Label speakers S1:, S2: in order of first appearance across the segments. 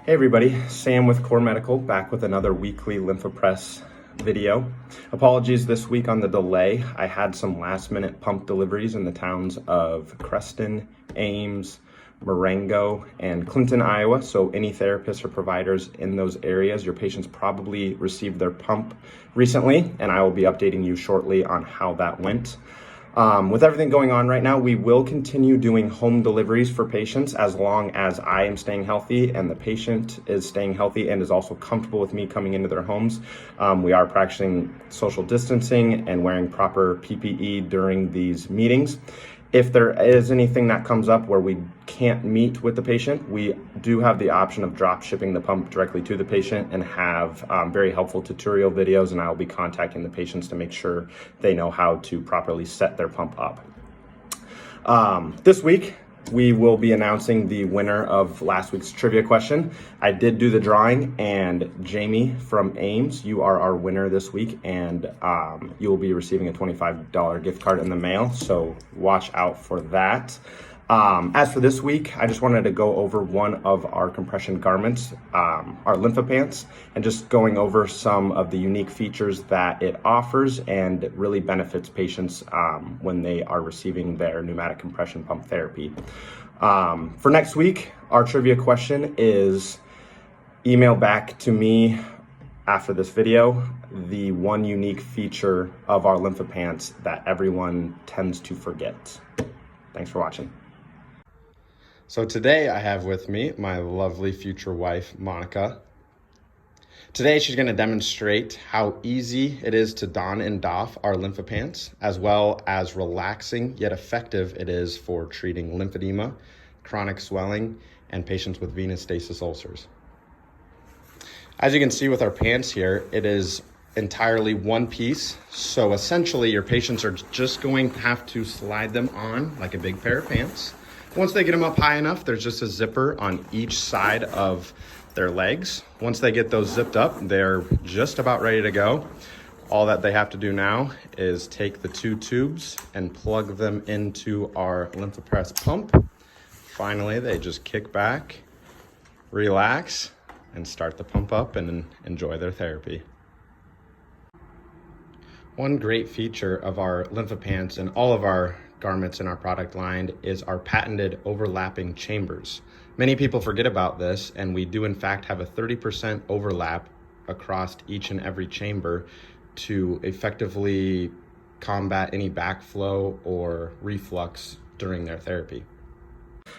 S1: Hey everybody, Sam with Corr Medical, back with another weekly Lympha Press video. Apologies this week on the delay. I had some last minute pump deliveries in the towns of Creston, Ames, Marengo, and Clinton, Iowa. So any therapists or providers in those areas, your patients probably received their pump recently, and I will be updating you shortly on how that went. With everything going on right now, we will continue doing home deliveries for patients as long as I am staying healthy and the patient is staying healthy and is also comfortable with me coming into their homes. We are practicing social distancing and wearing proper PPE during these meetings. If there is anything that comes up where we can't meet with the patient, we do have the option of drop shipping the pump directly to the patient and have very helpful tutorial videos, and I will be contacting the patients to make sure they know how to properly set their pump up. This week, we will be announcing the winner of last week's trivia question. I did do the drawing, and Jamie from Ames, you are our winner this week, and you will be receiving a $25 gift card in the mail, so watch out for that. As for this week, I just wanted to go over one of our compression garments, our Lympha pants, and just going over some of the unique features that it offers and it really benefits patients when they are receiving their pneumatic compression pump therapy. For next week, our trivia question is email back to me after this video the one unique feature of our Lympha pants that everyone tends to forget. Thanks for watching. So today I have with me my lovely future wife, Monica. Today she's going to demonstrate how easy it is to don and doff our Lympha pants, as well as relaxing yet effective it is for treating lymphedema, chronic swelling, and patients with venous stasis ulcers. As you can see with our pants here, it is entirely one piece. So essentially your patients are just going to have to slide them on like a big pair of pants. Once they get them up high enough, there's just a zipper on each side of their legs. Once they get those zipped up, they're just about ready to go. All that they have to do now is take the two tubes and plug them into our Lympha Press pump. Finally, they just kick back, relax, and start the pump up and enjoy their therapy. One great feature of our Lympha pants and all of our garments in our product line is our patented overlapping chambers. Many people forget about this, and we do in fact have a 30% overlap across each and every chamber to effectively combat any backflow or reflux during their therapy.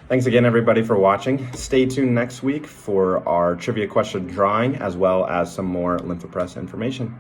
S1: Thanks again everybody for watching. Stay tuned next week for our trivia question drawing as well as some more Lympha Press information.